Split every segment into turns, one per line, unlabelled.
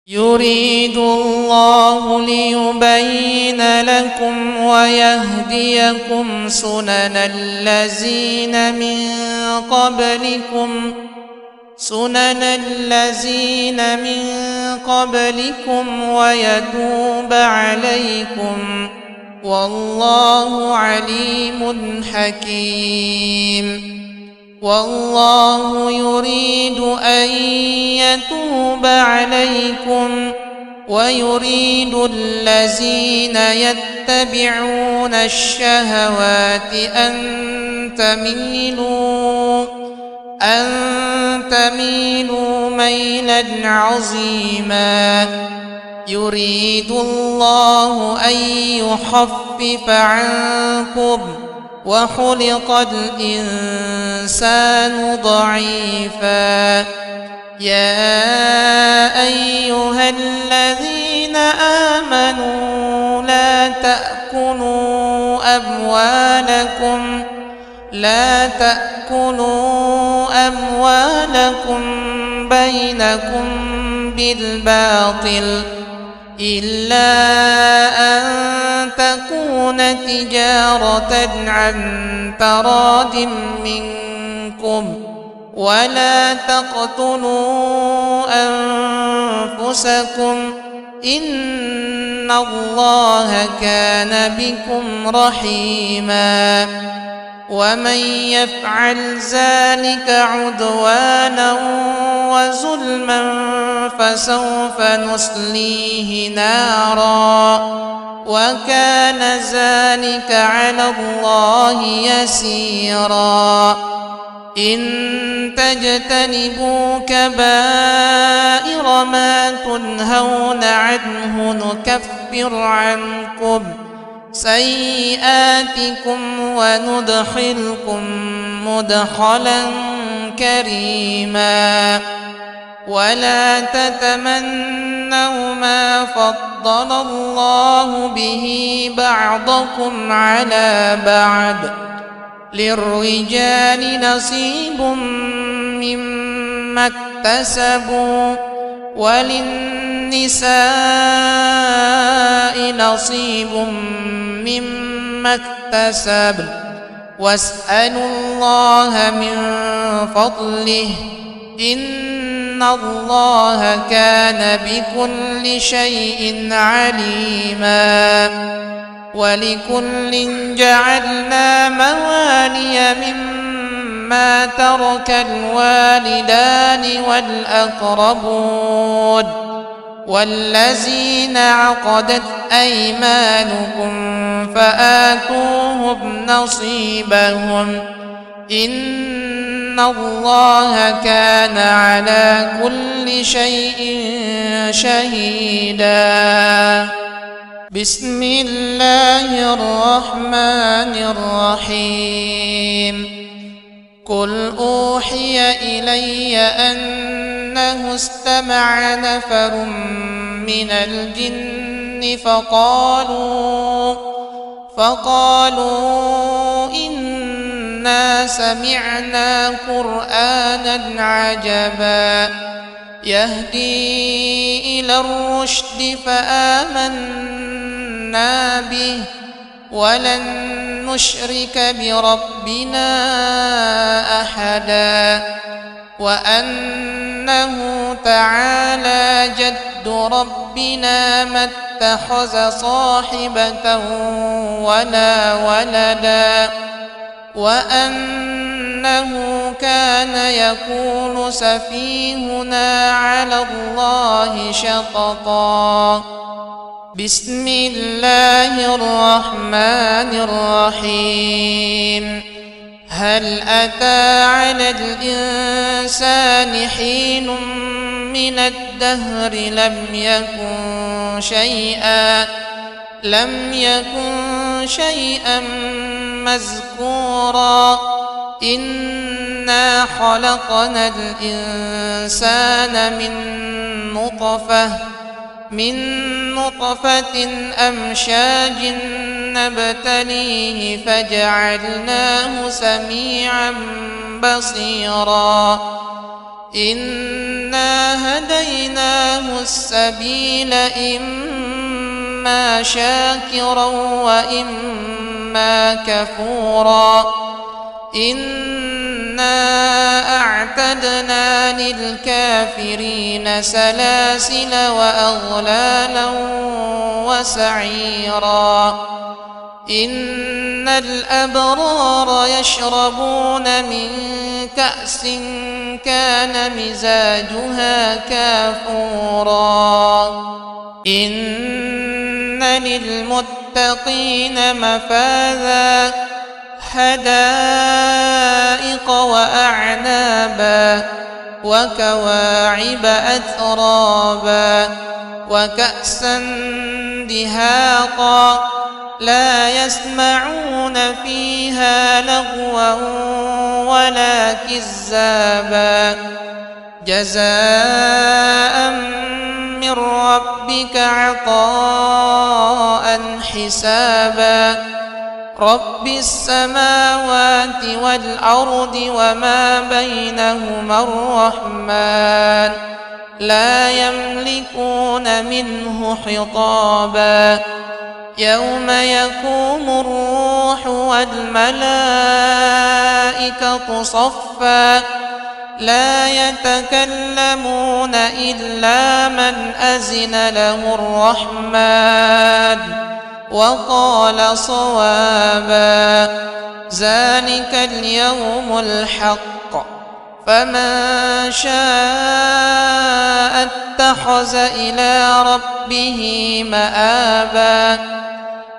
يريد الله ليبين لكم ويهديكم سنن الذين من قبلكم ويتوب عليكم والله عليم حكيم. والله يريد أن يتوب عليكم ويريد الذين يتبعون الشهوات أن تميلوا ميلا عظيما. يريد الله أن يخفف عنكم وخلق الإنسان ضعيفا. يا أيها الذين آمنوا لا تأكلوا أموالكم بينكم بالباطل إلا أن تكون تجارة عن تراض منكم ولا تقتلوا أنفسكم إن الله كان بكم رحيما. ومن يفعل ذلك عدوانا وظلما فسوف نصليه نارا وكان ذلك على الله يسيرا. إن تجتنبوا كبائر ما تنهون عنه نكفر عنكم سيئاتكم وندخلكم مدخلا كريما. ولا تتمنوا ما فضل الله به بعضكم على بعض للرجال نصيب مما اكتسبوا وللنساء نصيب مما اكتسبن واسألوا الله من فضله إن الله كان بكل شيء عليما. ولكل جعلنا موالي مما ترك الوالدان والأقربون والذين عقدت أيمانكم فآتوهم نصيبهم إن الله كان على كل شيء شهيدا. بسم الله الرحمن الرحيم. قل أوحي إلي أنه استمع نفر من الجن فقالوا إنا سمعنا قرآنا عجبا يهدي إلى الرشد فآمنا به ولن نشرك بربنا أحدا وأنه تعالى جد ربنا ما اتخذ صاحبة ولا ولدا وأنه كان يقول سفيهنا على الله شططا. بسم الله الرحمن الرحيم. هل أتى على الإنسان حين من الدهر لم يكن شيئا مذكورا. إنا خلقنا الإنسان من نطفة أمشاج نبتليه فجعلناه سميعا بصيرا. إن إنا هديناه السبيل إما شاكرا وإما كفورا إنا أعتدنا للكافرين سلاسل وأغلالا وسعيرا إن الأبرار يشربون من كأس كان مزاجها كافورا إن للمتقين مفازا حدائق وأعنابا وكواعب أترابا وكأسا دهاقا لا يسمعون فيها لغوا ولا كذابا جزاء من ربك عطاء حسابا رب السماوات والأرض وما بينهما الرحمن لا يملكون منه خطابا يوم يقوم الروح والملائكة صفا لا يتكلمون إلا من أذن له الرحمن وقال صوابا ذلك اليوم الحق فمن شاء اتخذ إلى ربه مآبا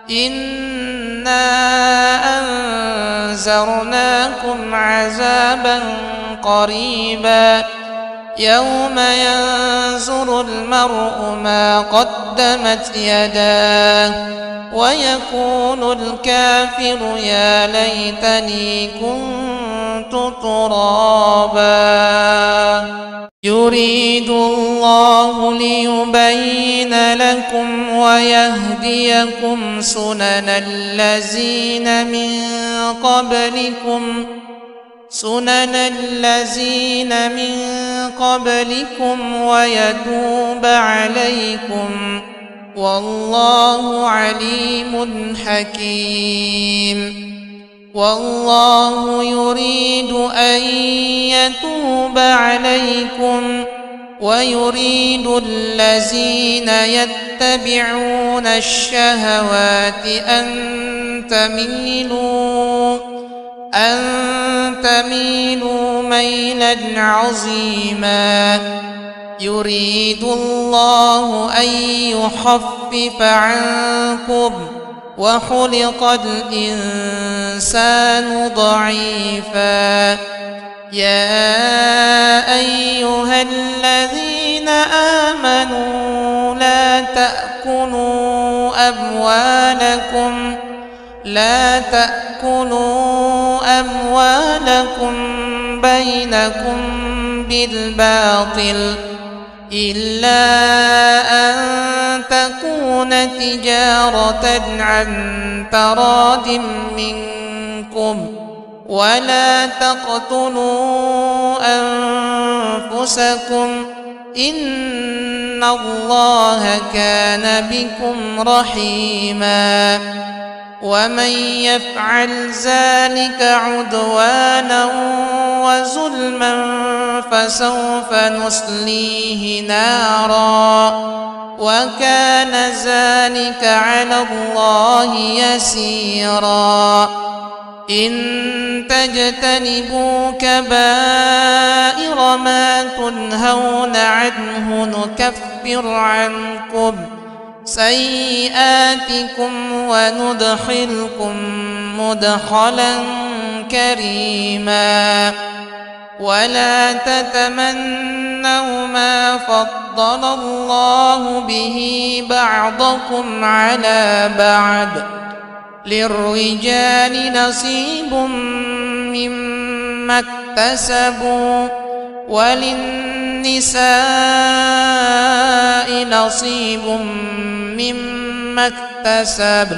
إنا أنذرناكم عذابا قريبا يوم ينظر المرء ما قدمت يداه ويقول الكافر يا ليتني كنت ترابا يريد الله ليبين لكم ويهديكم سنن الذين من قبلكم ويتوب عليكم والله عليم حكيم والله يريد أن يتوب عليكم ويريد الذين يتبعون الشهوات أن تميلوا ميلا عظيما يريد الله أن يخفف عنكم وخلق الإنسان ضعيفا يا أيها الذين آمنوا لا تأكلوا أموالكم بينكم بالباطل إلا أن تكون تجارة عن تراض منكم ولا تقتلوا أنفسكم إن الله كان بكم رحيما ومن يفعل ذلك عدوانا وظلما فسوف نصليه نارا وكان ذلك على الله يسيرا إن تجتنبوا كبائر ما تنهون عنه نكفر عنكم سيئاتكم وندخلكم مدخلا كريما ولا تتمنوا ما فضل الله به بعضكم على بعض للرجال نصيب مما اكتسبوا وللنساء نصيب مما اكتسب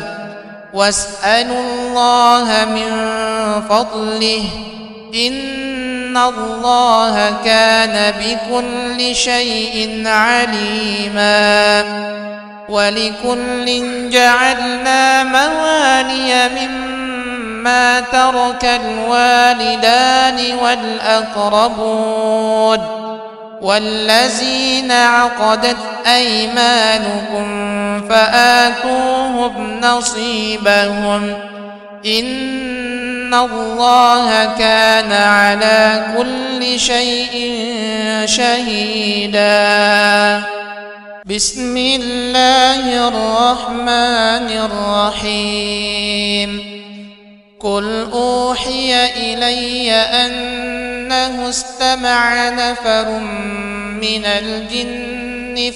واسألوا الله من فضله إن الله كان بكل شيء عليما ولكل جعلنا موالي مما ترك الوالدان والأقربون والذين عقدت أيمانكم فآتوهم نصيبهم إن الله كان على كل شيء شهيدا. بسم الله الرحمن الرحيم. قل أوحي إلي أنه استمع نفر من الجن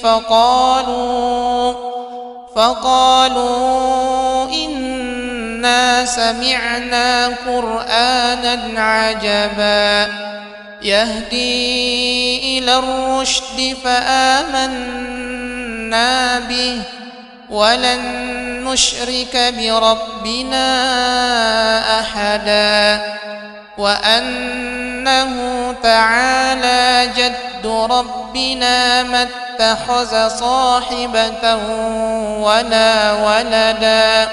فقالوا إنا سمعنا قرآنا عجبا يهدي إلى الرشد فآمنا به ولن نشرك بربنا أحدا وأنه تعالى جد ربنا ما اتخذ صاحبة ولا ولدا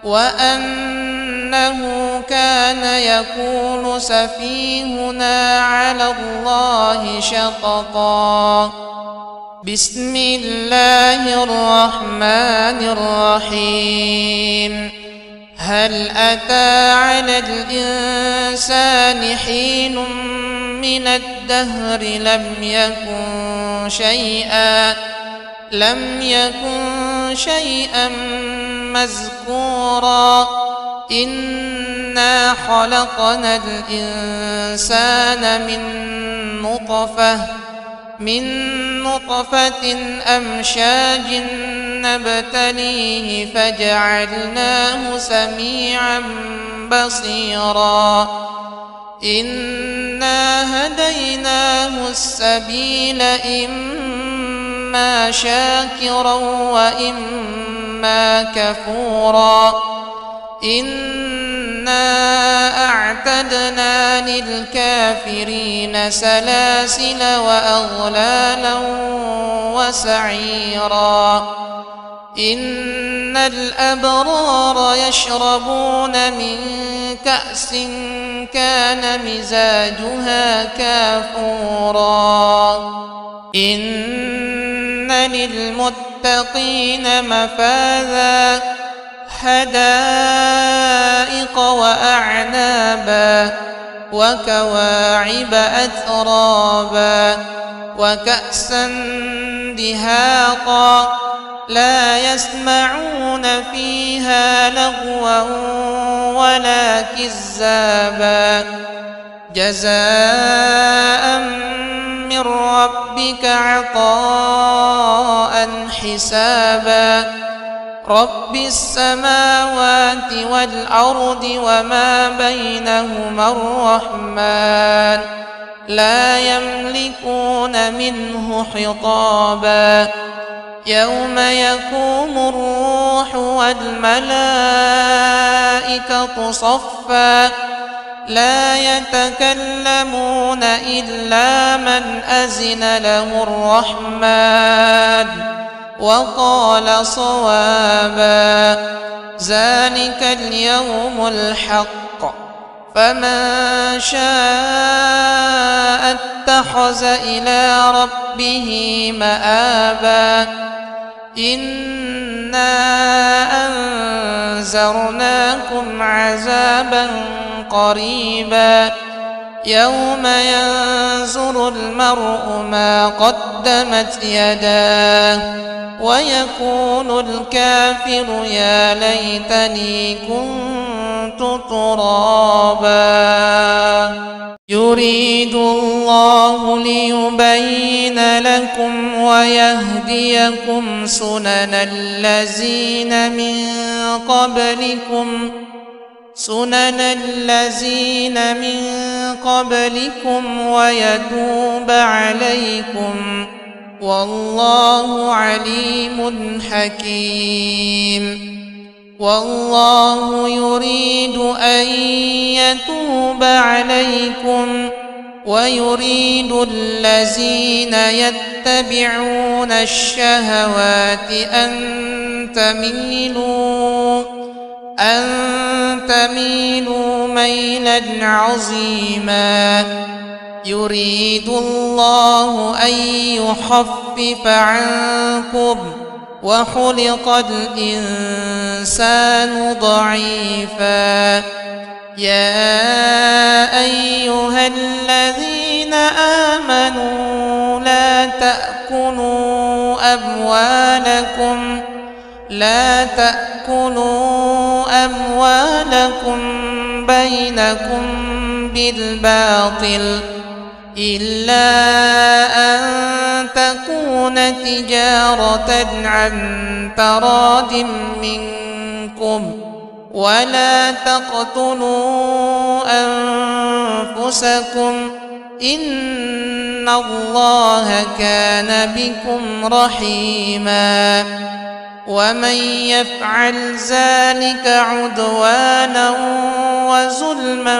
وأنه كان يقول سفيهنا على الله شططا. بسم الله الرحمن الرحيم. هل أتى على الإنسان حين من الدهر لم يكن شيئا مذكورا إنا خلقنا الإنسان من نطفة أمشاج نبتليه فجعلناه سميعا بصيرا إنا هديناه السبيل إما شاكرا وإما كفورا إنا أعتدنا للكافرين سلاسل وأغلالا وسعيرا إن الأبرار يشربون من كأس كان مزاجها كافورا إن للمتقين مفازا حدائق وأعنابا وكواعب أترابا وكأسا دهاقا لا يسمعون فيها لغوا ولا كذابا جزاء من ربك عطاء حسابا رب السماوات والأرض وما بينهما الرحمن لا يملكون منه خطابا يوم يقوم الروح والملائكة صفا لا يتكلمون إلا من أذن له الرحمن وقال صوابا ذلك اليوم الحق فمن شاء اتخذ إلى ربه مآبا إنا أنذرناكم عذابا قريبا يوم ينظر المرء ما قدمت يداه ويقول الكافر يا ليتني كنت ترابا يريد الله ليبين لكم ويهديكم سنن الذين من قبلكم ويتوب عليكم والله عليم حكيم والله يريد أن يتوب عليكم ويريد الذين يتبعون الشهوات أن تميلوا ميلا عظيما. يريد الله أن يخفف عنكم وخلق الإنسان ضعيفا. يا أيها الذين آمنوا لا تأكلوا أموالكم بينكم بالباطل إلا أن تكون تجارة عن تراض منكم ولا تقتلوا أنفسكم إن الله كان بكم رحيما. ومن يفعل ذلك عدوانا وظلما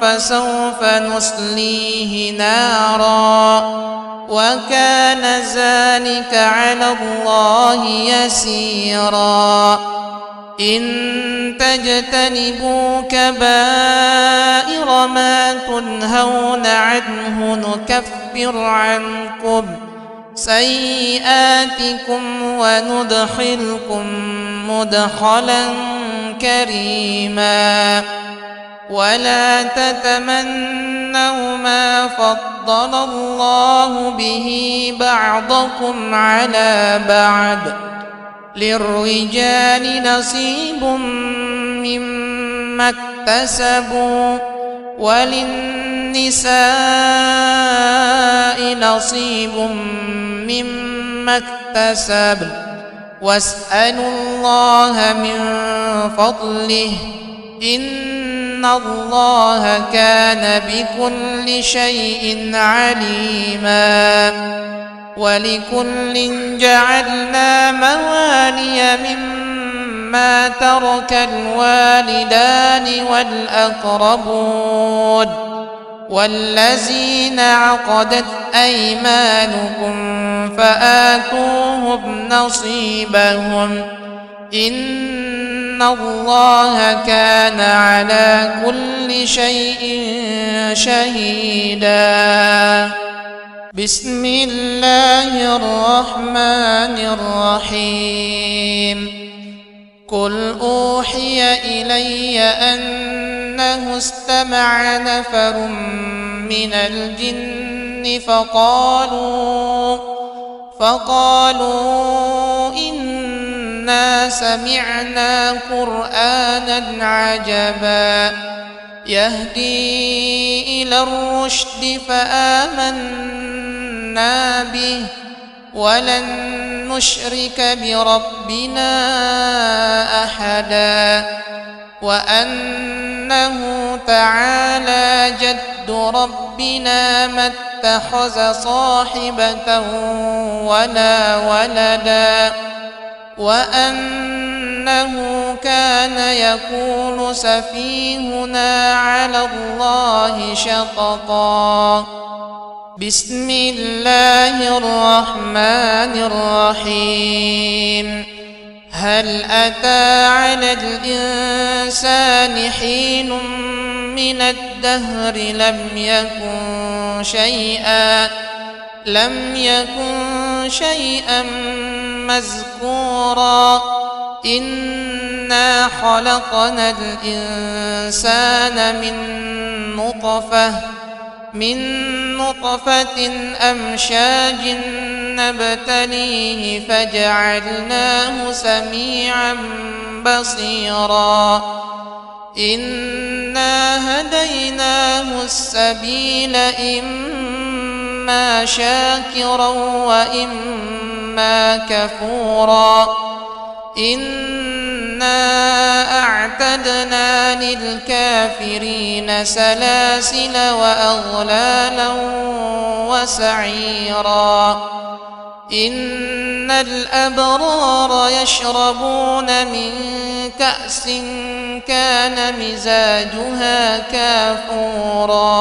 فسوف نصليه نارا وكان ذلك على الله يسيرا. إن تجتنبوا كبائر ما تنهون عنه نكفر عنكم سيئاتكم وندخلكم مدخلا كريما. ولا تتمنوا ما فضل الله به بعضكم على بعض للرجال نصيب مما اكتسبوا وللنساء نصيب مما اكتسبن واسألوا الله من فضله إن الله كان بكل شيء عليما. ولكل جعلنا موالي مما ترك الوالدان والأقربون والذين عقدت أيمانكم فآتوهم نصيبهم إن الله كان على كل شيء شهيدا. بسم الله الرحمن الرحيم. قل أوحي إلي أنه استمع نفر من الجن فقالوا إنا سمعنا قرآنا عجبا يهدي إلى الرشد فآمنا به ولن نشرك بربنا أحدا وأنه تعالى جد ربنا ما اتخذ صاحبة ولا ولدا وأنه كان يقول سفيهنا على الله شططا. بسم الله الرحمن الرحيم. هل أتى على الإنسان حين من الدهر لم يكن شيئا مذكورا. إنا خلقنا الإنسان من نطفة أمشاج نبتليه فجعلناه سميعا بصيرا. إنا هديناه السبيل إما شاكرا وإما كفورا. إنا أعتدنا للكافرين سلاسل وأغلالا وسعيرا. إن الأبرار يشربون من كأس كان مزاجها كافورا.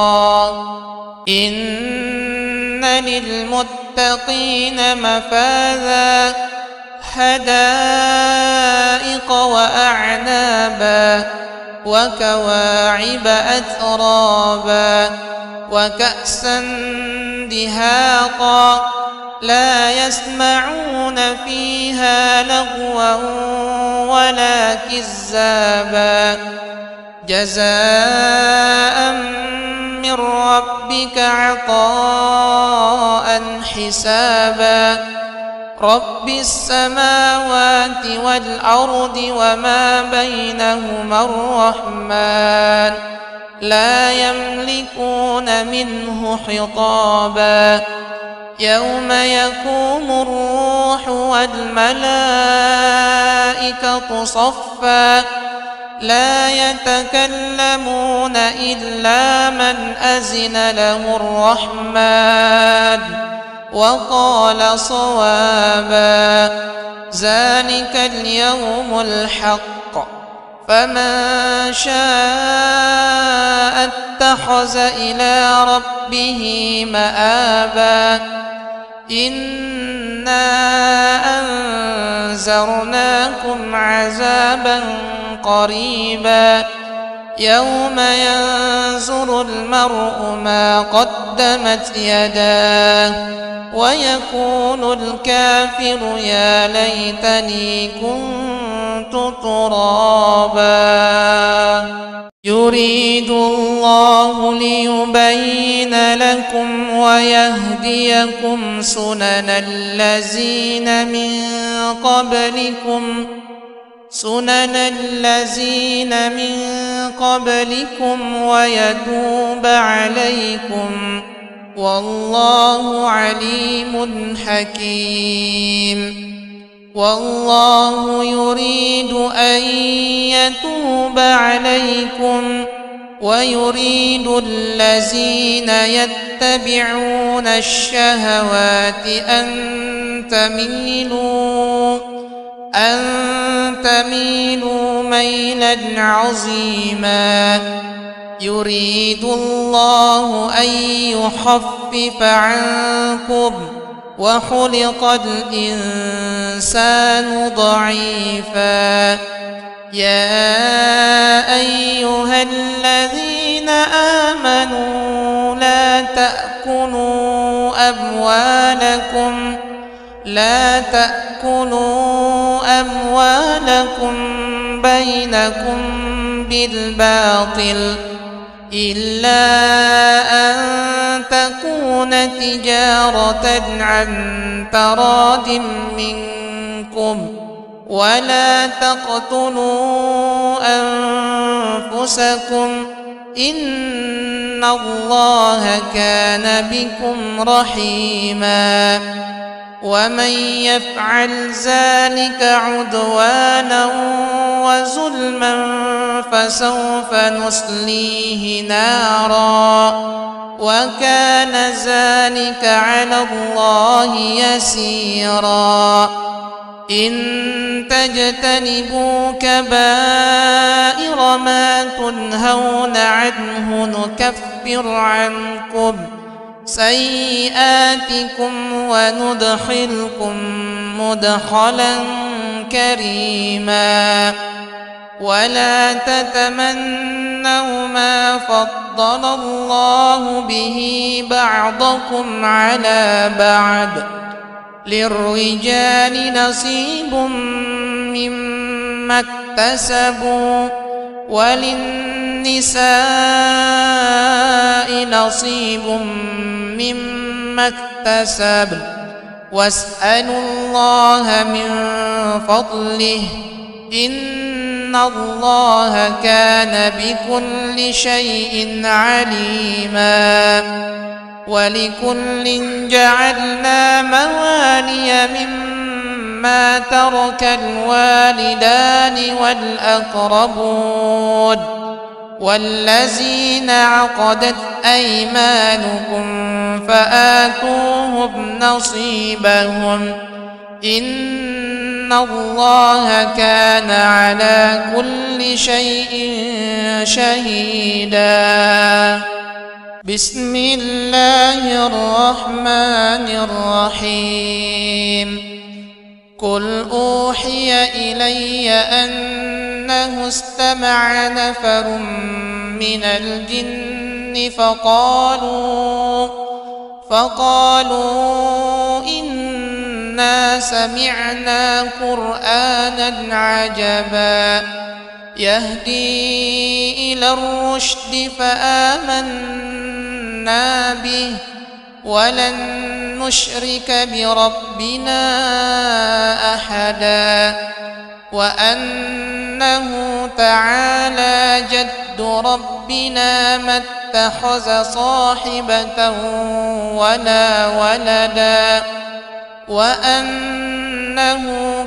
إن للمتقين مفازا حدائق وأعنابا وكواعب أترابا وكأسا دهاقا لا يسمعون فيها لغوا ولا كذابا جزاء من ربك عطاء حسابا رب السماوات والأرض وما بينهما الرحمن لا يملكون منه خطابا يوم يقوم الروح والملائكة صفا لا يتكلمون إلا من أذن له الرحمن وقال صوابا ذلك اليوم الحق فمن شاء اتخذ إلى ربه مآبا إنا أنذرناكم عذابا قريبا يوم ينظر المرء ما قدمت يداه ويقول الكافر يا ليتني كنت ترابا يريد الله ليبين لكم ويهديكم سنن الذين من قبلكم ويتوب عليكم والله عليم حكيم والله يريد أن يتوب عليكم ويريد الذين يتبعون الشهوات أن تميلوا ميلا عظيما يريد الله أن يخفف عنكم وخلق الإنسان ضعيفا يا أيها الذين آمنوا لا تأكلوا أموالكم بينكم بالباطل إلا أن تكون تجارة عن تراض منكم ولا تقتلوا أنفسكم إن الله كان بكم رحيما ومن يفعل ذلك عدوانا وظلما فسوف نصليه نارا وكان ذلك على الله يسيرا إن تجتنبوا كبائر ما تنهون عنه نكفر عنكم سيئاتكم وندخلكم مدخلا كريما ولا تتمنوا ما فضل الله به بعضكم على بعض للرجال نصيب مما اكتسبوا وللنساء نصيب مما اكتسبن واسألوا الله من فضله إن الله كان بكل شيء عليما ولكل جعلنا موالي مما ترك الوالدان والأقربون والذين عقدت أيمانكم فآتوهم نصيبهم إن الله كان على كل شيء شهيدا بسم الله الرحمن الرحيم قل أوحي إلي أنه استمع نفر من الجن فقالوا إنا سمعنا قرآنا عجبا يهدي إلى الرشد فآمنا به ولن نشرك بربنا أحدا وأنه تعالى جد ربنا ما اتخذ صاحبة ولا ولدا وأنه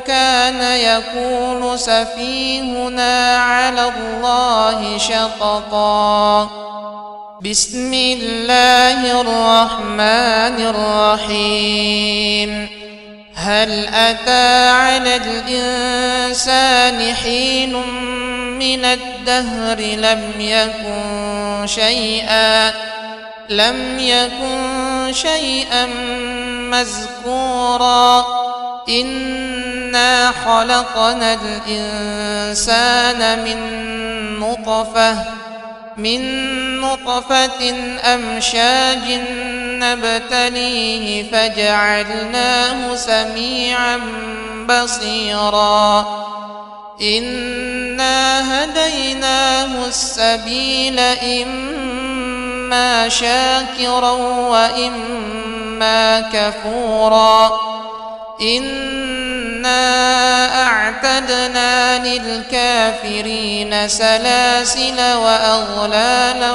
كان يقول سفيهنا على الله شططا بسم الله الرحمن الرحيم هل أتى على الإنسان حين من الدهر لم يكن شيئا مذكورا إنا خلقنا الإنسان من نطفة أمشاج نبتليه فجعلناه سميعا بصيرا إنا هديناه السبيل إما شاكرا وإما كفورا إنا أعتدنا للكافرين سلاسل وأغلالا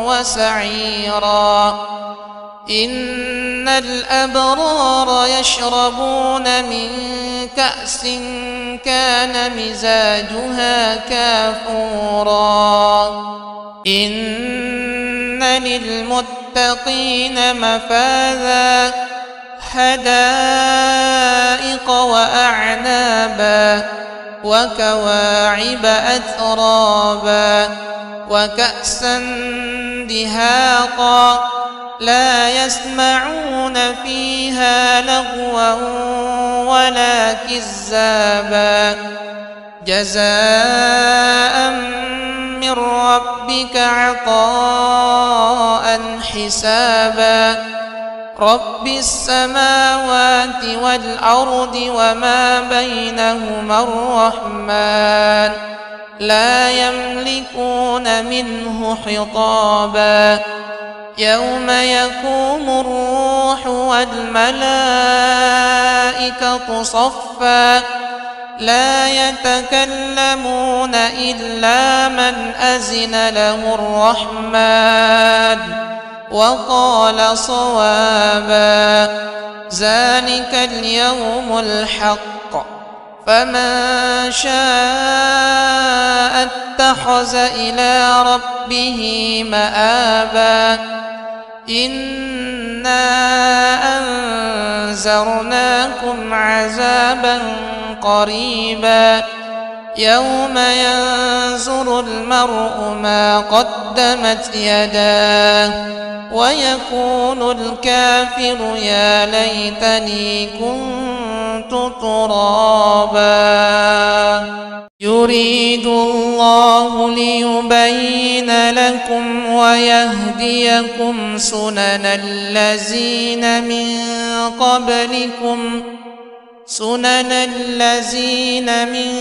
وسعيرا إن الأبرار يشربون من كأس كان مزاجها كافورا إن للمتقين مفازا حدائق وأعنابا وكواعب أترابا وكأسا دهاقا لا يسمعون فيها لغوا ولا كذابا جزاء من ربك عطاء حسابا رب السماوات والأرض وما بينهما الرحمن لا يملكون منه خطابا يوم يقوم الروح والملائكة صفا لا يتكلمون إلا من أذن له الرحمن وقال صوابا ذلك اليوم الحق فمن شاء اتخذ إلى ربه مآبا إنا أنذرناكم عذابا قريبا يوم ينظر المرء ما قدمت يداه ويقول الكافر يا ليتني كنت ترابا يريد الله ليبين لكم ويهديكم سنن الذين من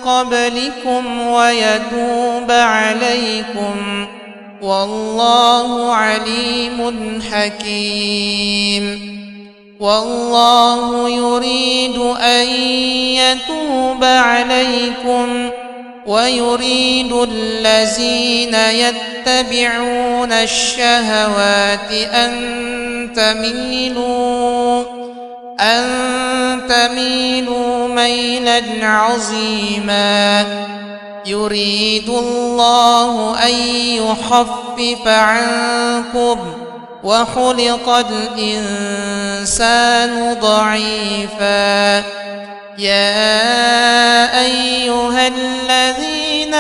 قبلكم ويتوب عليكم والله عليم حكيم والله يريد أن يتوب عليكم ويريد الذين يتبعون الشهوات أن تميلوا ميلا عظيما يريد الله أن يخفف عنكم وخلق الإنسان ضعيفا يا أيها الذين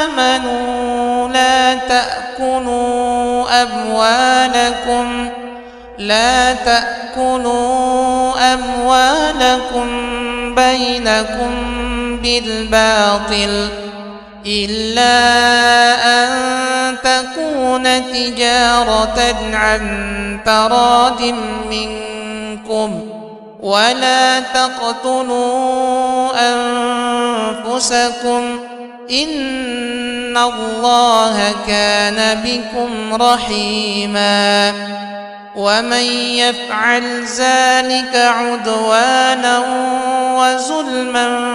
آمنوا لا تأكلوا لا تأكلوا أموالكم بينكم بالباطل إلا أن تكون تجارة عن تراض منكم ولا تقتلوا أنفسكم إن الله كان بكم رحيما ومن يفعل ذلك عدوانا وظلما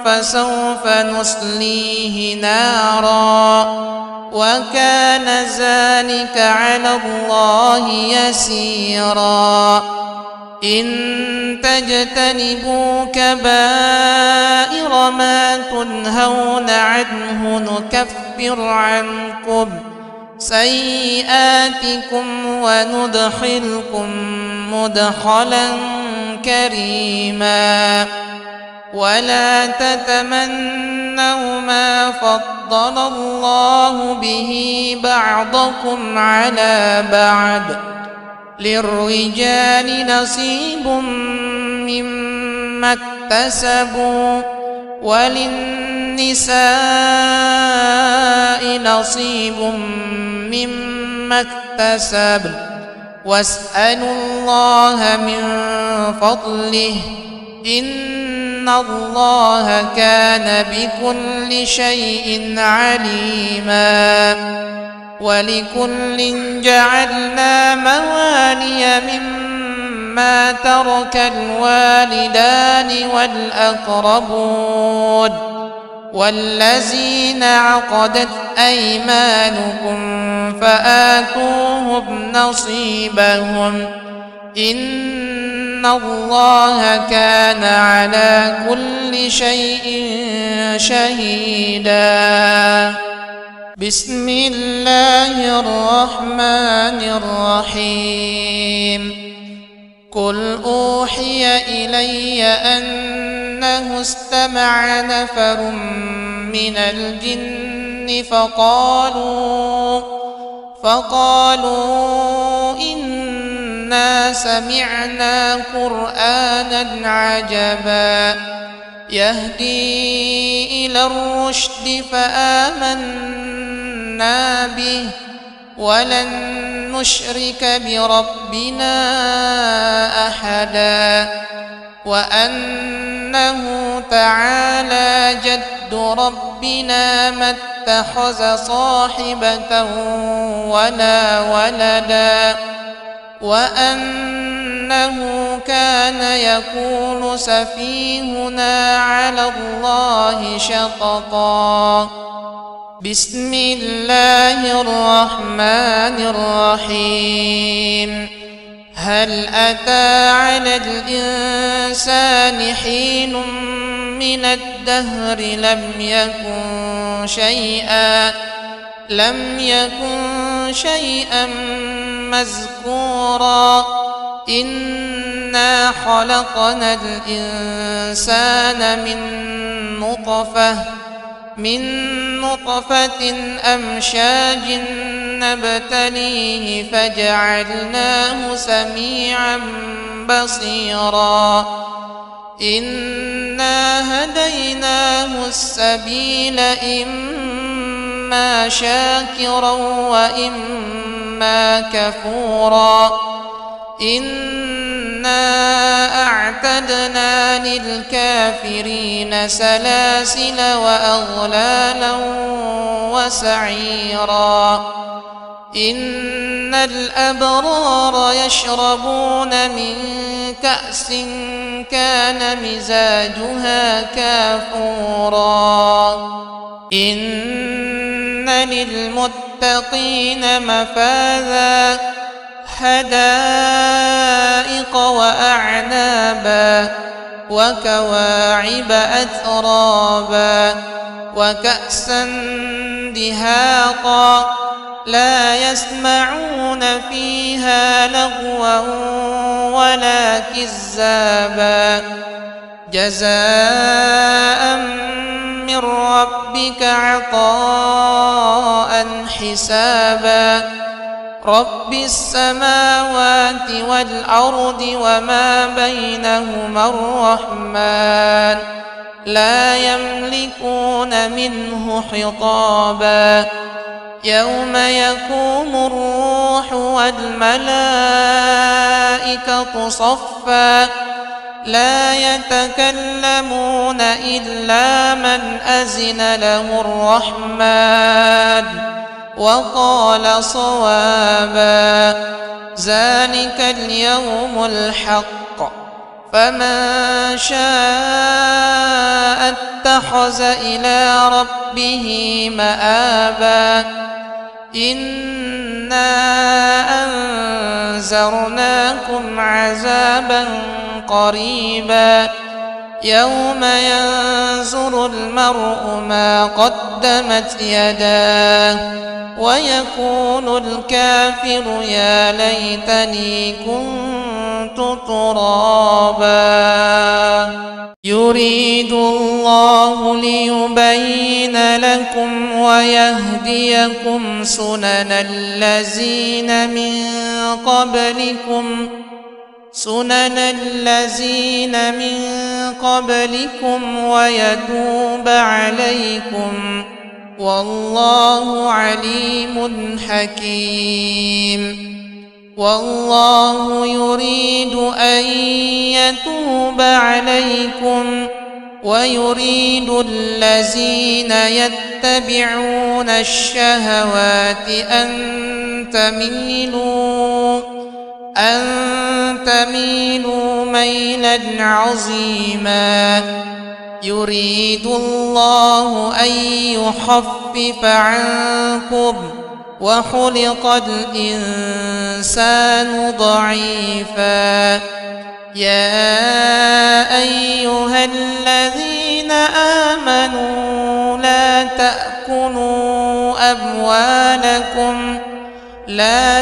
فسوف نصليه نارا وكان ذلك على الله يسيرا إن تجتنبوا كبائر ما تنهون عنه نكفر عنكم سيئاتكم وندخلكم مدخلا كريما ولا تتمنوا ما فضل الله به بعضكم على بعض للرجال نصيب مما اكتسبوا وللنساء نصيب مما اكتسب واسألوا الله من فضله إن الله كان بكل شيء عليما ولكل جعلنا موالي مما ترك الوالدان والأقربون والذين عقدت أيمانكم فآتوهم نصيبهم إن الله كان على كل شيء شهيدا بسم الله الرحمن الرحيم قل أوحي إلي أنه استمع نفر من الجن فقالوا إنا سمعنا قرآنا عجبا يهدي إلى الرشد فآمنا به ولن نشرك بربنا أحدا وأنه تعالى جد ربنا ما اتخذ صاحبة ولا ولدا وأنه كان يقول سفيهنا على الله شططا بسم الله الرحمن الرحيم هل أتى على الإنسان حين من الدهر لم يكن شيئا مذكورا إنا خلقنا الإنسان من نطفة أمشاج نبتليه فجعلناه سميعا بصيرا إنا هديناه السبيل إما شاكرا وإما كفورا إنا أعتدنا للكافرين سلاسل وأغلالا وسعيرا إن الأبرار يشربون من كأس كان مزاجها كافورا إن للمتقين مفازا حدائق وأعنابا وكواعب أترابا وكأسا دهاقا لا يسمعون فيها لغوا ولا كذابا جزاء من ربك عطاء حسابا رب السماوات والأرض وما بينهما الرحمن لا يملكون منه خطابا يوم يقوم الروح والملائكة صفا لا يتكلمون إلا من أذن له الرحمن وقال صوابا ذلك اليوم الحق فمن شاء اتخذ إلى ربه مآبا إنا أنذرناكم عذابا قريبا يوم ينظر المرء ما قدمت يداه ويقول الكافر يا ليتني كنت ترابا يريد الله ليبين لكم ويهديكم سنن الذين من قبلكم ويتوب عليكم والله عليم حكيم والله يريد أن يتوب عليكم ويريد الذين يتبعون الشهوات أن تميلوا ميلا عظيما يريد الله أن يخفف عنكم وخلق الإنسان ضعيفا يا أيها الذين آمنوا لا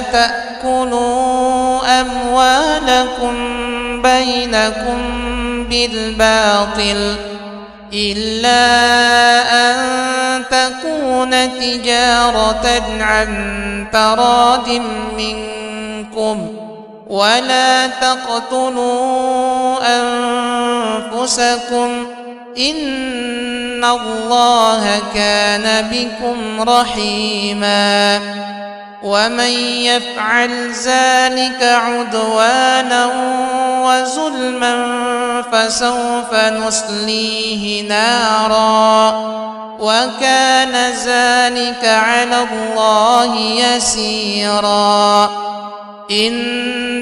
تأكلوا أموالكم بينكم بالباطل إلا أن تكون تجارة عن تراض منكم ولا تقتلوا أنفسكم إن الله كان بكم رحيما ومن يفعل ذلك عدوانا وظلما فسوف نصليه نارا وكان ذلك على الله يسيرا إن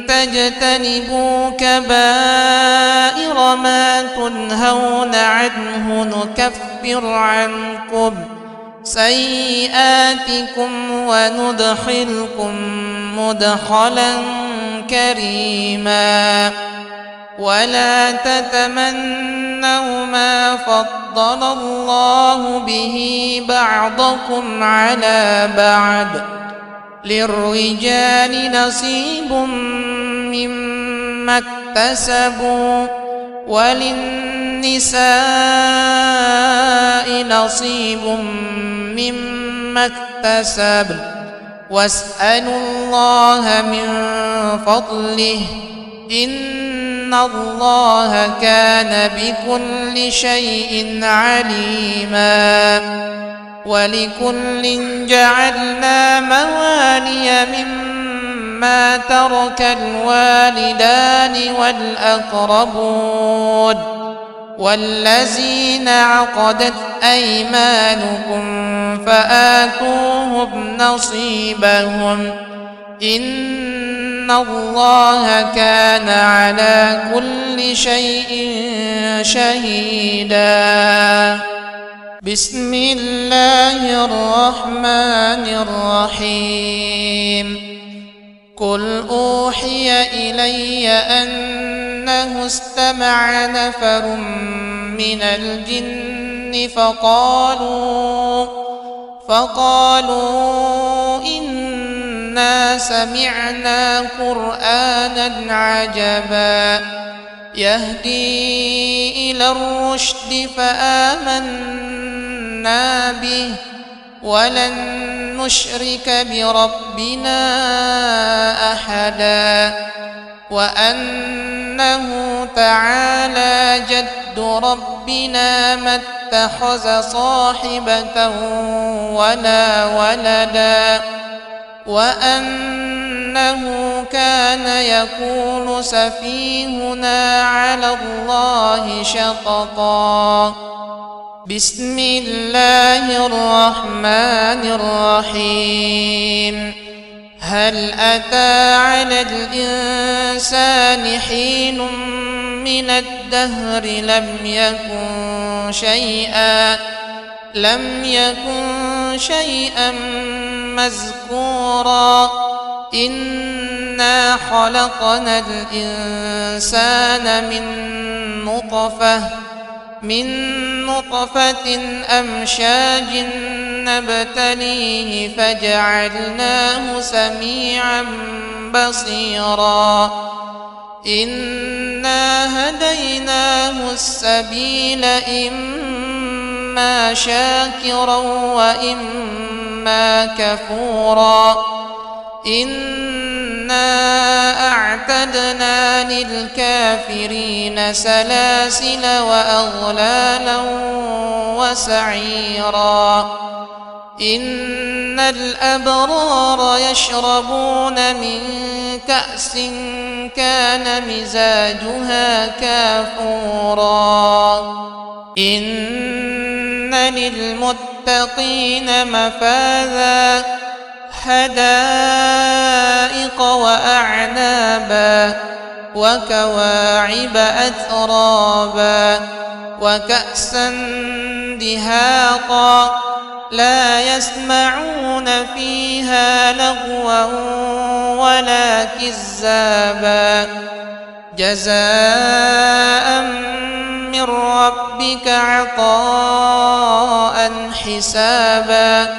تجتنبوا كبائر ما تنهون عنه نكفر عنكم سيئاتكم وندخلكم مدخلا كريما ولا تتمنوا ما فضل الله به بعضكم على بعض للرجال نصيب مما اكتسبوا وللنساء نصيب مما اكتسبن واسألوا الله من فضله إن الله كان بكل شيء عليما ولكل جعلنا موالي مما ترك الوالدان والأقربون والذين عقدت أيمانكم فآتوهم نصيبهم إن الله كان على كل شيء شهيدا بسم الله الرحمن الرحيم قل أوحي إلي أنه استمع نفر من الجن فقالوا إنا سمعنا قرآنا عجبا يهدي إلى الرشد فآمنا به ولن نشرك بربنا أحدا وأنه تعالى جد ربنا ما اتخذ صاحبة ولا ولدا وأنه كان يقول سفيهنا على الله شططا. بسم الله الرحمن الرحيم. هل أتى على الإنسان حين من الدهر لم يكن شيئا مذكورا. إنا خلقنا الإنسان من نطفة أمشاج نبتليه فجعلناه سميعا بصيرا. إنا هديناه السبيل إما شاكرا وإما كفورا. إنا أعتدنا للكافرين سلاسل وأغلالا وسعيرا. إن الأبرار يشربون من كأس كان مزاجها كافورا. إن للمتقين مفازا حدائق وأعنابا وكواعب أترابا وكأسا دهاقا لا يسمعون فيها لغوا ولا كذابا. جزاء من ربك عطاء حسابا.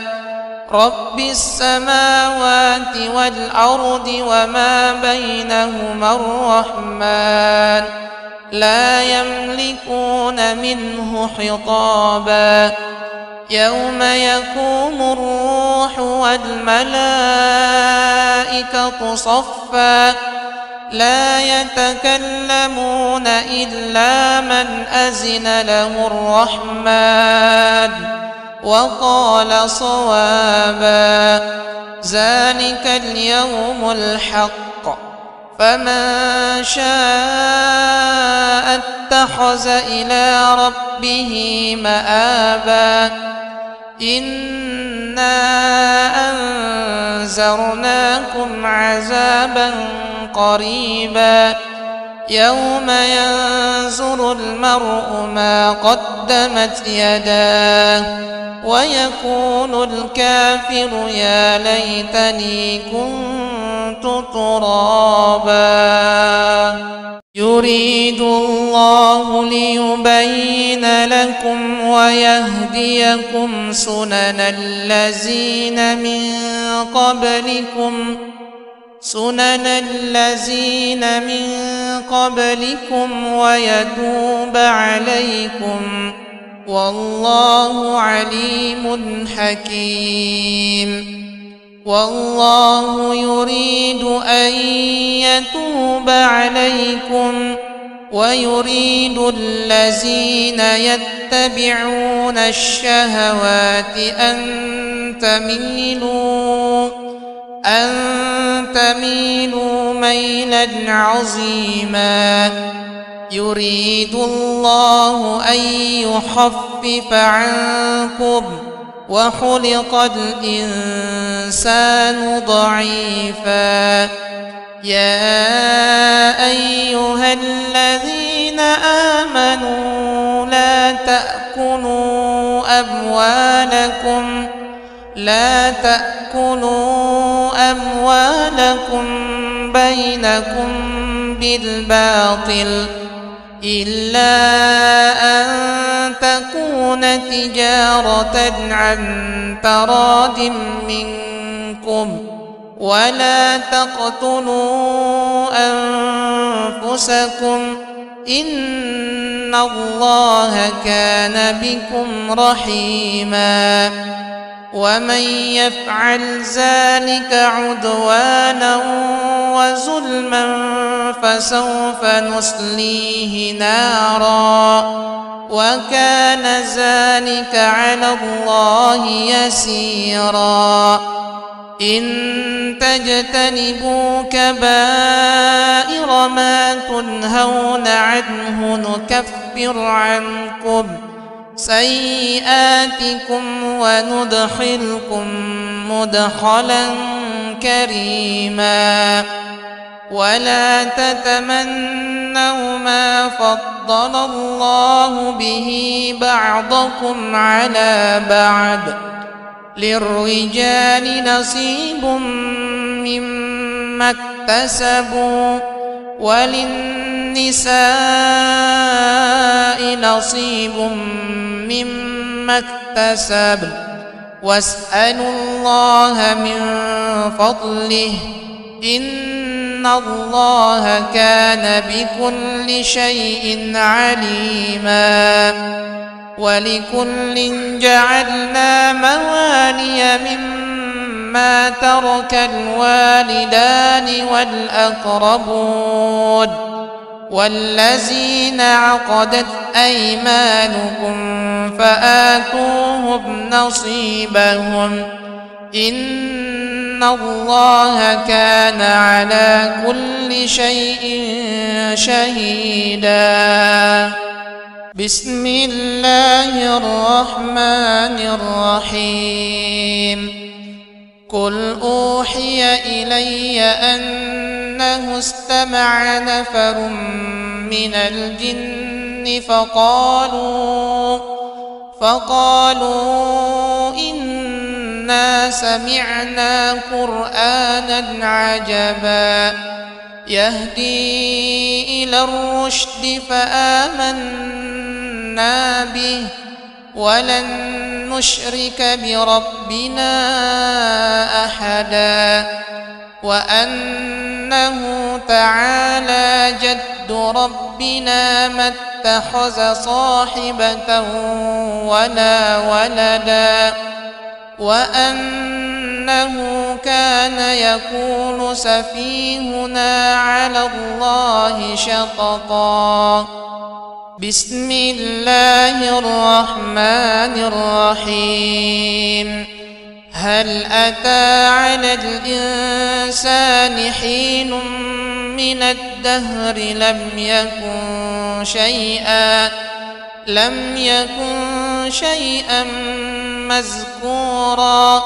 رب السماوات والأرض وما بينهما الرحمن لا يملكون منه خطابا. يوم يقوم الروح والملائكة صفا لا يتكلمون إلا من أذن له الرحمن وقال صوابا. ذلك اليوم الحق فمن شاء اتخذ إلى ربه مآبا. إنا أنذرناكم عذابا قريبا يوم ينظر المرء ما قدمت يداه ويقول الكافر يا ليتني كنت ترابا. يريد الله ليبين لكم ويهديكم سنن الذين من قبلكم ويتوب عليكم والله عليم حكيم. والله يريد أن يتوب عليكم ويريد الذين يتبعون الشهوات أن تميلوا ميلا عظيما. يريد الله أن يخفف عنكم وخلق الإنسان ضعيفا. يا أيها الذين آمنوا لا تأكلوا أموالكم بينكم بالباطل إلا أن تكون تجارة عن تراض منكم ولا تقتلوا أنفسكم إن الله كان بكم رحيما. ومن يفعل ذلك عدوانا وظلما فسوف نصليه نارا وكان ذلك على الله يسيرا. إن تجتنبوا كبائر ما تنهون عنه نكفر عنكم سيئاتكم وندخلكم مدخلا كريما. ولا تتمنوا ما فضل الله به بعضكم على بعض للرجال نصيب مما اكتسبوا وللنساء نصيب مما اكتسبن واسألوا الله من فضله إن الله كان بكل شيء عليما. ولكل جعلنا موالي مما ترك الوالدان والأقربون والذين عقدت أيمانكم فآتوهم نصيبهم إن الله كان على كل شيء شهيدا. بسم الله الرحمن الرحيم. قل أوحي إلي أنه استمع نفر من الجن فقالوا إنا سمعنا قرآنا عجبا يهدي إلى الرشد فآمنا به ولن نشرك بربنا أحدا وأنه تعالى جد ربنا ما اتخذ صاحبة ولا ولدا وأنه كان يقول سفيهنا على الله شططا. بسم الله الرحمن الرحيم. هل أتى على الإنسان حين من الدهر لم يكن شيئا مذكورا.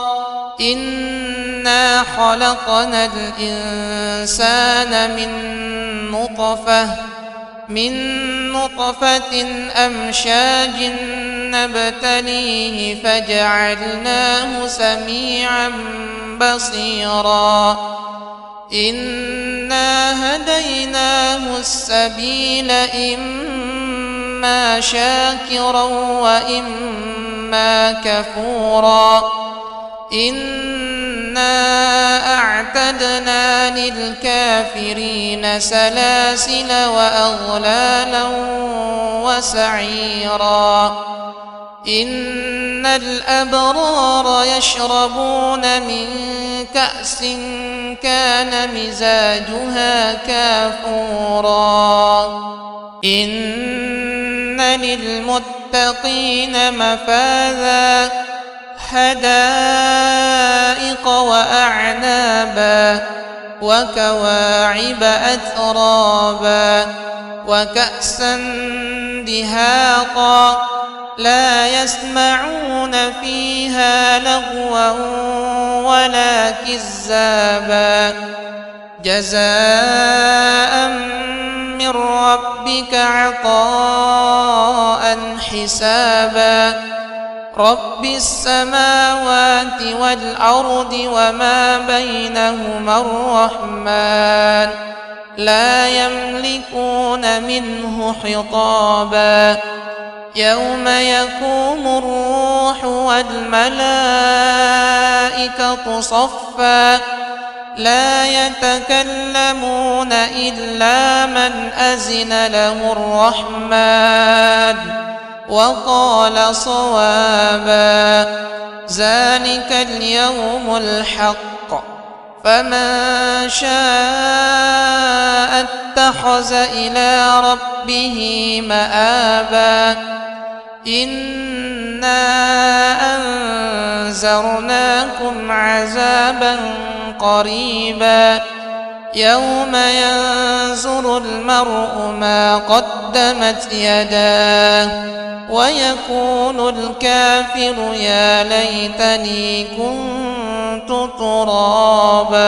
إنا خلقنا الإنسان من نطفة أمشاج نبتليه فجعلناه سميعا بصيرا. إنا هديناه السبيل إما شاكرا وإما كفورا. إنا أعتدنا للكافرين سلاسل وأغلالا وسعيرا. إن الأبرار يشربون من كأس كان مزاجها كافورا. إن للمتقين مفازا حدائق وأعنابا وكواعب أترابا وكأسا دهاقا لا يسمعون فيها لغوا ولا كذابا جزاء من ربك عطاء حسابا. رب السماوات والأرض وما بينهما الرحمن لا يملكون منه خطابا. يوم يقوم الروح والملائكة صفا لا يتكلمون إلا من أذن له الرحمن وقال صوابا. ذلك اليوم الحق، فمن شاء اتخذ إلى ربه مآبا. إنا أنذرناكم عذابا قريبا، يوم ينظر المرء ما قدمت يداه ويقول الكافر يا ليتني كنت ترابا.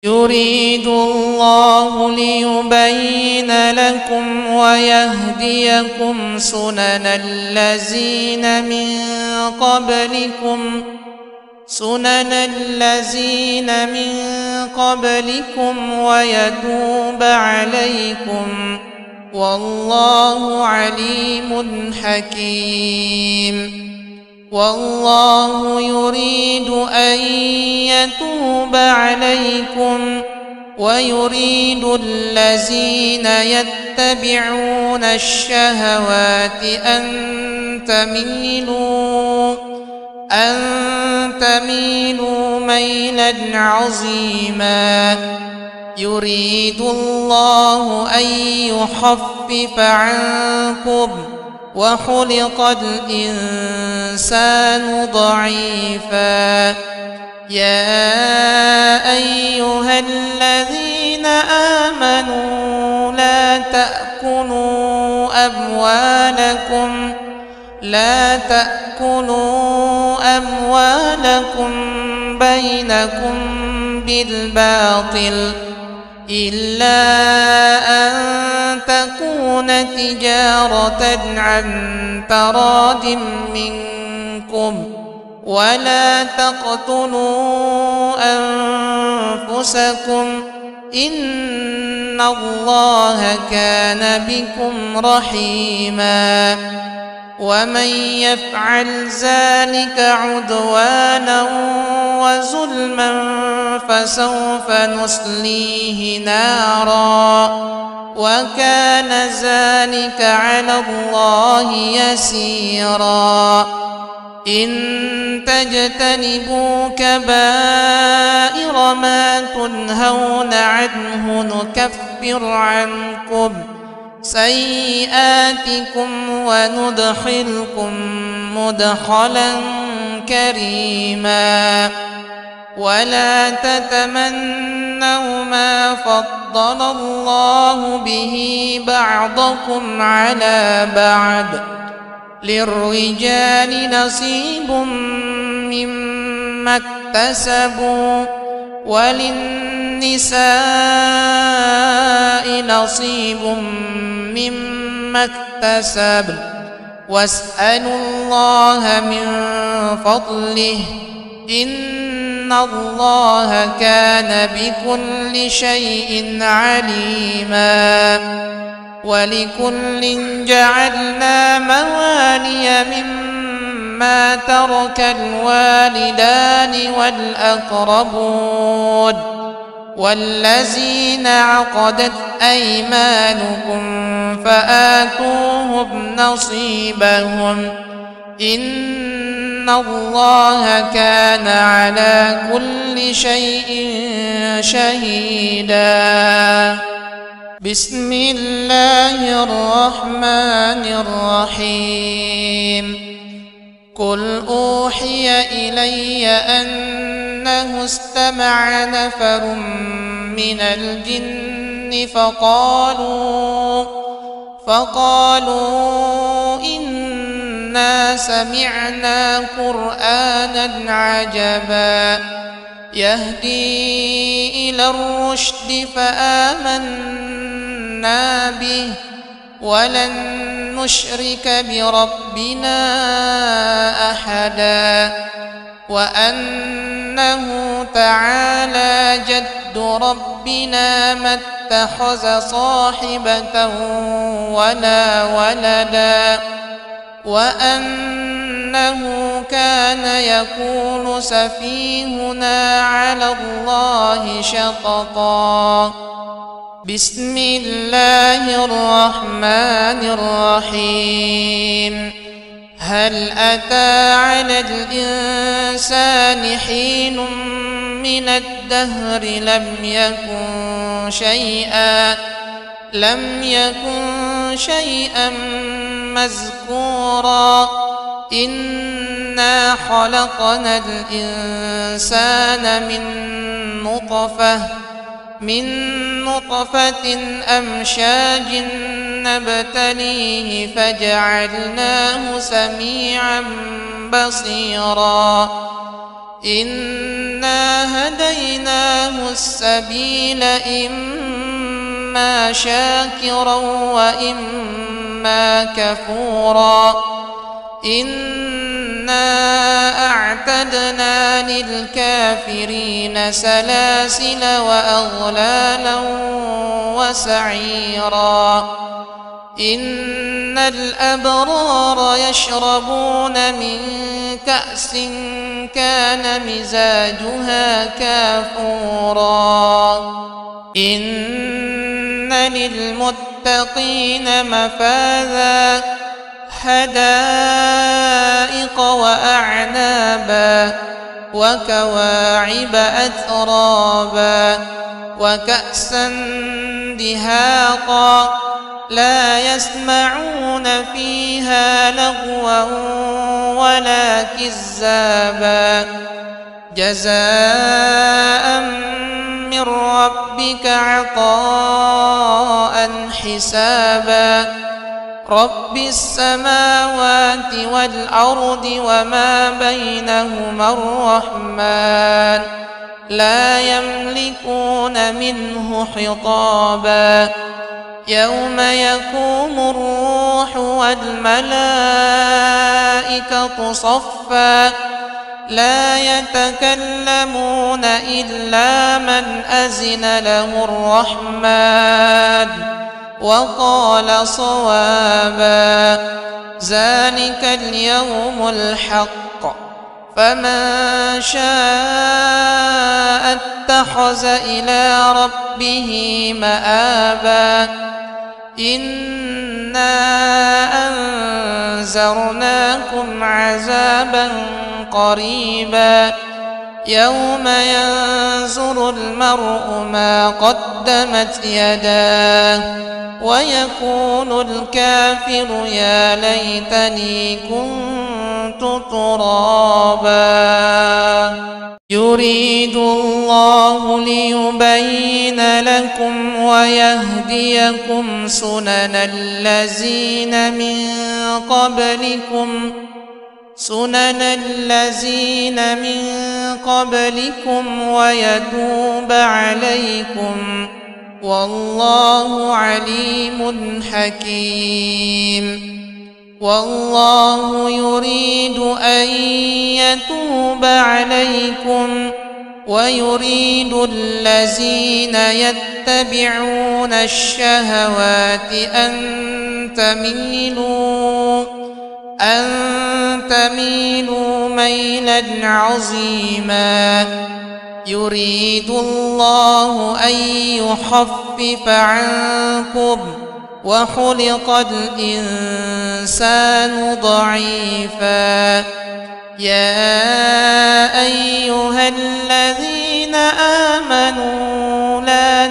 يريد الله ليبين لكم ويهديكم سنن الذين من قبلكم ويتوب عليكم، والله عليم حكيم. والله يريد أن يتوب عليكم ويريد الذين يتبعون الشهوات أن تميلوا ميلا عظيما. يريد الله أن يخفف عنكم وخلق الإنسان ضعيفا. يا أيها الذين آمنوا لا تأكلوا أموالكم بينكم بالباطل إلا أن تكون تجارة عن تراض منكم، ولا تقتلوا أنفسكم إن الله كان بكم رحيما. ومن يفعل ذلك عدوانا وظلما فسوف نصليه نارا، وكان ذلك على الله يسيرا. إن تجتنبوا كبائر ما تنهون عنه نكفر عنكم سيئاتكم وندخلكم مدخلا كريما. ولا تتمنوا ما فضل الله به بعضكم على بعض، للرجال نصيب مما اكتسبوا وللنساء نصيب مما اكتسبن، واسألوا الله من فضله إن الله كان بكل شيء عليما. ولكل جعلنا موالي مما ترك الوالدان والأقربون والذين عقدت أيمانكم فآتوهم نصيبهم إن الله كان على كل شيء شهيدا. بسم الله الرحمن الرحيم. قل أوحي إلي أنه استمع نفر من الجن فقالوا إنا سمعنا قرآنا عجبا يهدي إلى الرشد فآمنا به ولن نشرك بربنا أحدا. وأنه تعالى جد ربنا ما اتخذ صاحبة ولا ولدا، وأنه كان يقول سفيهنا على الله شططا. بسم الله الرحمن الرحيم هل أتى على الإنسان حين من الدهر لم يكن شيئا مذكورا إنا خلقنا الإنسان من نطفة أمشاج نبتليه فجعلناه سميعا بصيرا إنا هديناه السبيل إما شاكرا وإما كفورا إنا أعتدنا للكافرين سلاسل وأغلالا وسعيرا إن الأبرار يشربون من كأس كان مزاجها كافورا إن للمتقين مفازا حدائق وأعنابا وكواعب أترابا وكأسا دهاقا لا يسمعون فيها لغوا ولا كذابا جزاء من ربك عطاء حسابا رب السماوات والأرض وما بينهما الرحمن لا يملكون منه خطابا يوم يقوم الروح والملائكة صفا لا يتكلمون إلا من أذن له الرحمن وقال صوابا ذلك اليوم الحق فمن شاء اتخذ إلى ربه مآبا إنا أنذرناكم عذابا قريبا يوم ينظر المرء ما قدمت يداه ويقول الكافر يا ليتني كنت ترابا يريد الله ليبين لكم ويهديكم سنن الذين من قبلكم ويتوب عليكم والله عليم حكيم والله يريد أن يتوب عليكم ويريد الذين يتبعون الشهوات أن تميلوا ميلا عظيما يريد الله أن يخفف عنكم وخلق الإنسان ضعيفا يا أيها الذين آمنوا لا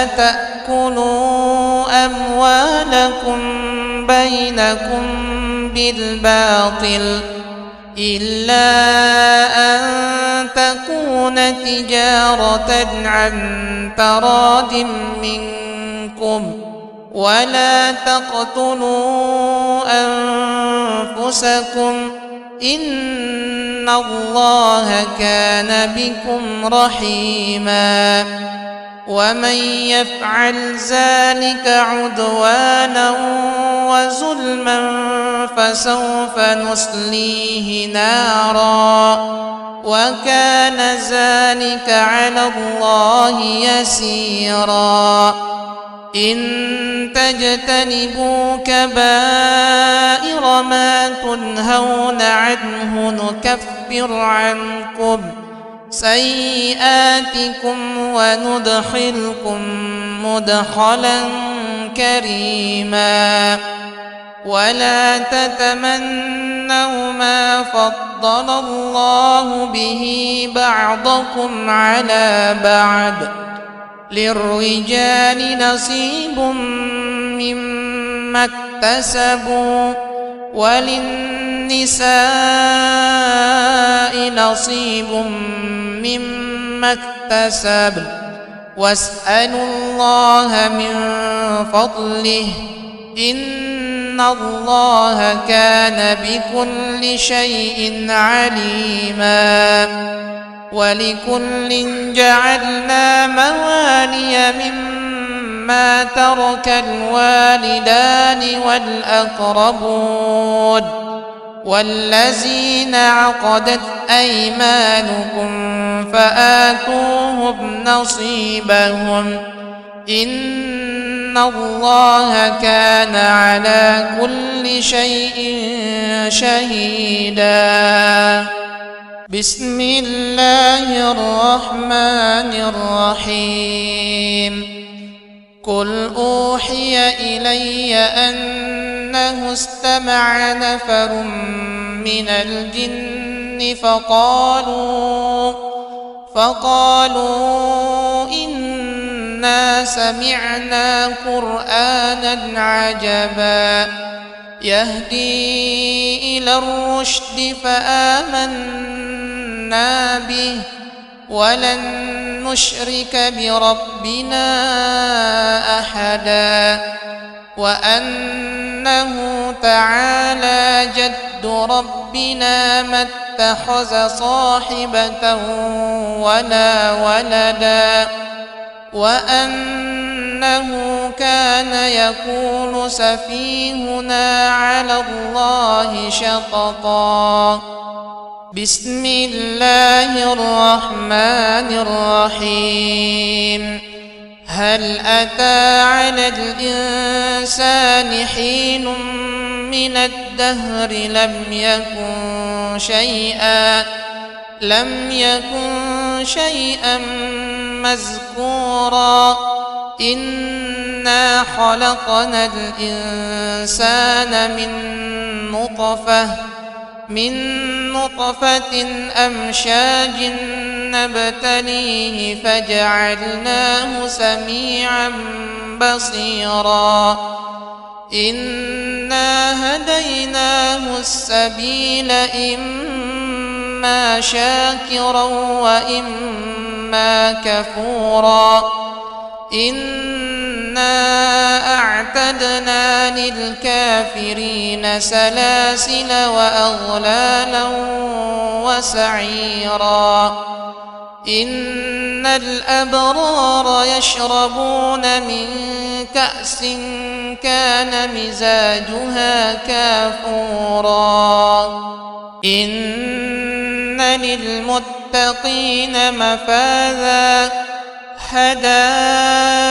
تأكلوا أموالكم بينكم بالباطل إلا أن تكون تجارة عن تراض منكم ولا تقتلوا أنفسكم إن الله كان بكم رحيما ومن يفعل ذلك عدوانا وظلما فسوف نصليه نارا وكان ذلك على الله يسيرا إن تجتنبوا كبائر ما تنهون عنه نكفر عنكم سيئاتكم وندخلكم مدخلا كريما. ولا تتمنوا ما فضل الله به بعضكم على بعض، للرجال نصيب مما اكتسبوا وللنساء نصيب مما اكتسبن، واسألوا الله من فضله إن الله كان بكل شيء عليما. ولكل جعلنا موالي مما ترك الوالدان والأقربون والذين عقدت أيمانكم فآتوهم نصيبهم إن الله كان على كل شيء شهيدا. بسم الله الرحمن الرحيم. قل أوحي إلي أنه استمع نفر من الجن فقالوا إنا سمعنا قرآنا عجبا يهدي إلى الرشد فآمنا به ولن نشرك بربنا أحدا وأنه تعالى جد ربنا ما اتخذ صاحبة ولا ولدا وأنه كان يقول سفيهنا على الله شططا. بسم الله الرحمن الرحيم. هل أتى على الإنسان حين من الدهر لم يكن شيئا مذكورا إنا خلقنا الإنسان من نطفة أمشاج نبتليه فجعلناه سميعا بصيرا. إنا هديناه السبيل إما شاكرا وإما كفورا. إنا أعتدنا للكافرين سلاسل وأغلالا وسعيرا. إن الأبرار يشربون من كأس كان مزاجها كافورا. إن للمتقين مفازا حدائق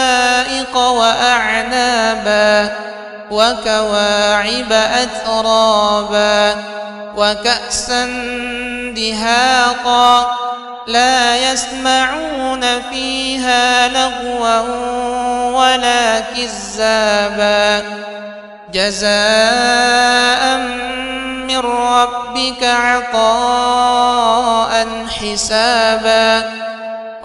وأعنابا وكواعب أترابا وكأسا دهاقا لا يسمعون فيها لغوا ولا كذابا جزاء من ربك عطاء حسابا.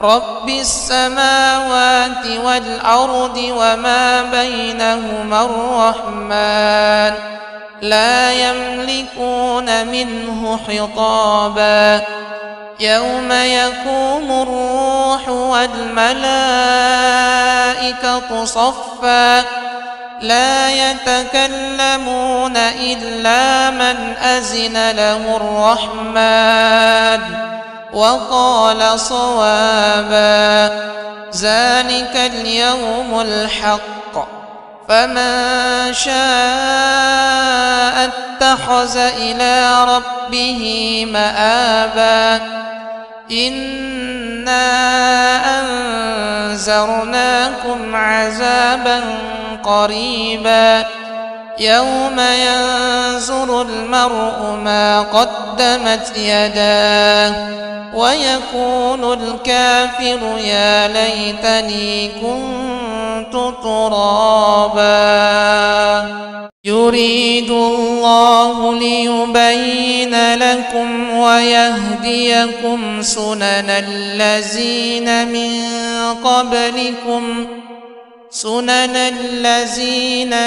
رب السماوات والأرض وما بينهما الرحمن لا يملكون منه خطابا. يوم يقوم الروح والملائكة صفا لا يتكلمون إلا من أذن له الرحمن وقال صوابا. ذلك اليوم الحق فمن شاء اتخذ إلى ربه مآبا. إنا أنذرناكم عذابا قريبا يوم ينظر المرء ما قدمت يداه ويقول الكافر يا ليتني كنت ترابا. يريد الله ليبين لكم ويهديكم سنن الذين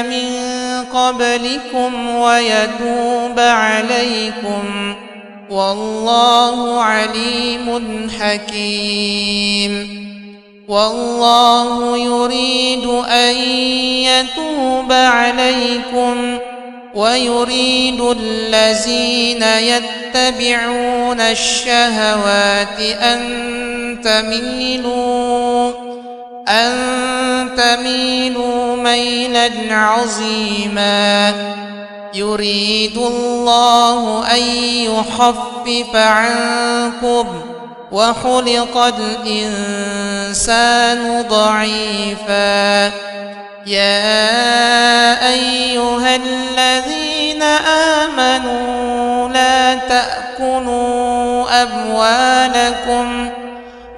من قبلكم ويتوب عليكم والله عليم حكيم. والله يريد أن يتوب عليكم ويريد الذين يتبعون الشهوات أن تميلوا ميلا عظيما. يريد الله أن يخفف عنكم وخلق الإنسان ضعيفا. يا أيها الذين آمنوا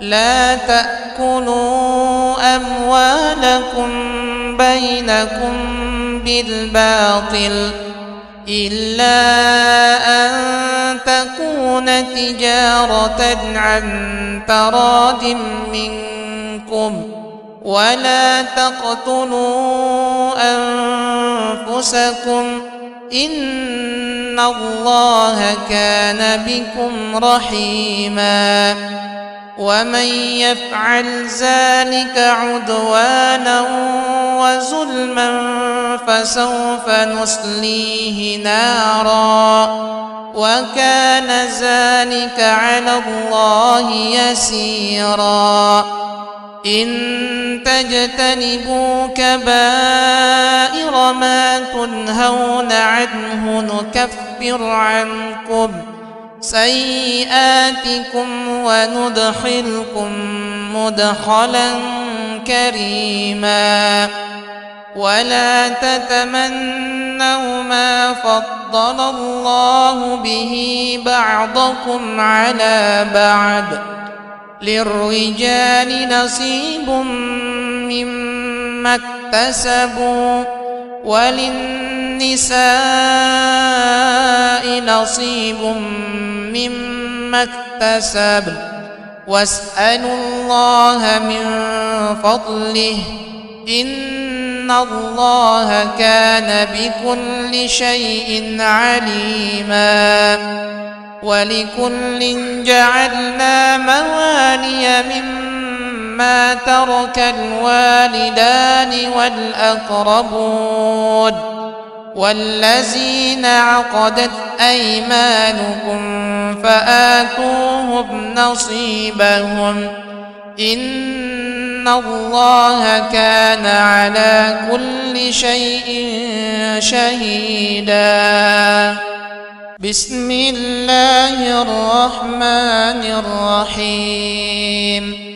لا تأكلوا أموالكم بينكم بالباطل إلا أن تكون تجارة عن تراض منكم ولا تقتلوا أنفسكم إن الله كان بكم رحيما. ومن يفعل ذلك عدوانا وظلما فسوف نصليه نارا وكان ذلك على الله يسيرا. إن تجتنبوا كبائر ما تنهون عنه نكفر عنكم سيئاتكم وندخلكم مدخلا كريما. ولا تتمنوا ما فضل الله به بعضكم على بعض للرجال نصيب مما اكتسبوا وللنساء نصيب مما اكتسبن واسألوا الله من فضله إن الله كان بكل شيء عليما. ولكل جعلنا موالي مما ترك الوالدان والأقربون والذين عقدت أيمانكم فآتوهم نصيبهم إن الله كان على كل شيء شهيدا. بسم الله الرحمن الرحيم.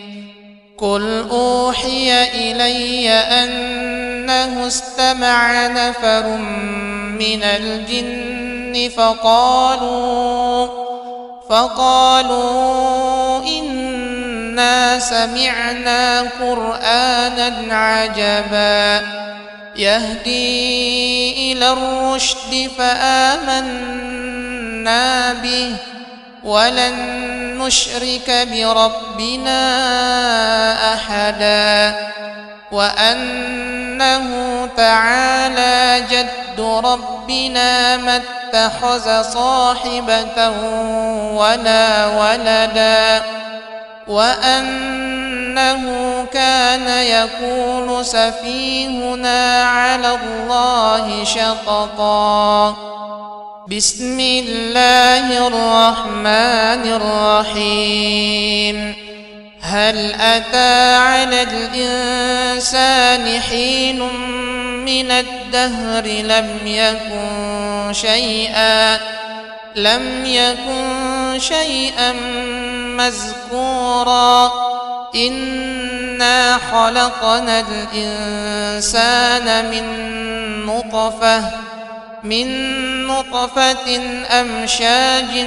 قل أوحي إلي أنه استمع نفر من الجن فقالوا إنا سمعنا قرآنا عجبا يهدي إلى الرشد فآمنا به ولن نشرك بربنا أحدا وأنه تعالى جد ربنا ما اتخذ صاحبة ولا ولدا وأنه كان يقول سفيهنا على الله شططا. بسم الله الرحمن الرحيم. هل أتى على الإنسان حين من الدهر لم يكن شيئا مذكورا إنا خلقنا الإنسان من نطفة من نطفة أمشاج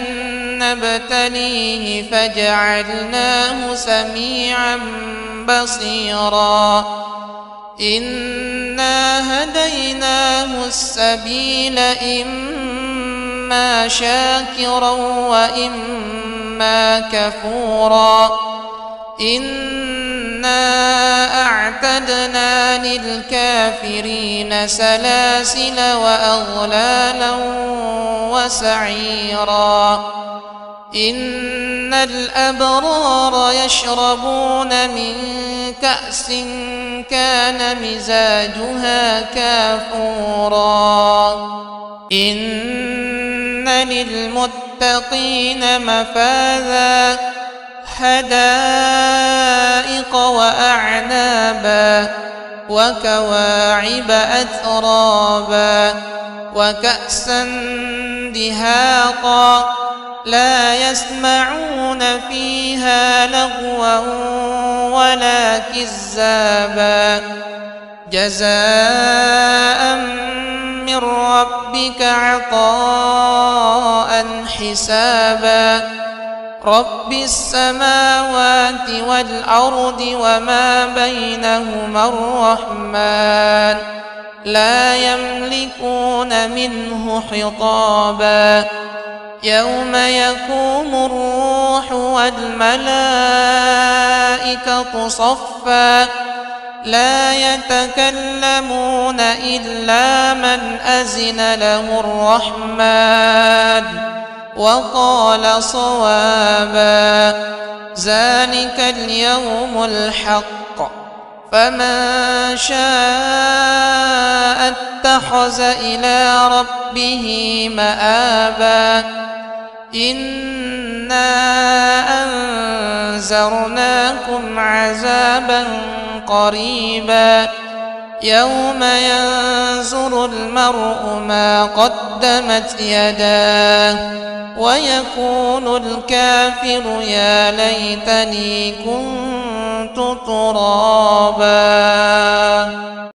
نبتليه فجعلناه سميعا بصيرا إنا هديناه السبيل إما شاكرا وإما كفورا إنا أعتدنا للكافرين سلاسل وأغلالا وسعيرا إن الأبرار يشربون من كأس كان مزاجها كافورا إن للمتقين مفازا حدائق وأعنابا وكواعب أترابا وكأسا دهاقا لا يسمعون فيها لغوا ولا كذابا جزاء من ربك عطاء حسابا رب السماوات والأرض وما بينهما الرحمن لا يملكون منه خطابا يوم يقوم الروح والملائكة صفا لا يتكلمون إلا من أذن له الرحمن وقال صوابا ذلك اليوم الحق فمن شاء اتخذ إلى ربه مآبا إنا أنذرناكم عذابا قريبا يوم ينظر المرء ما قدمت يداه ويقول الكافر يا ليتني كنت ترابا.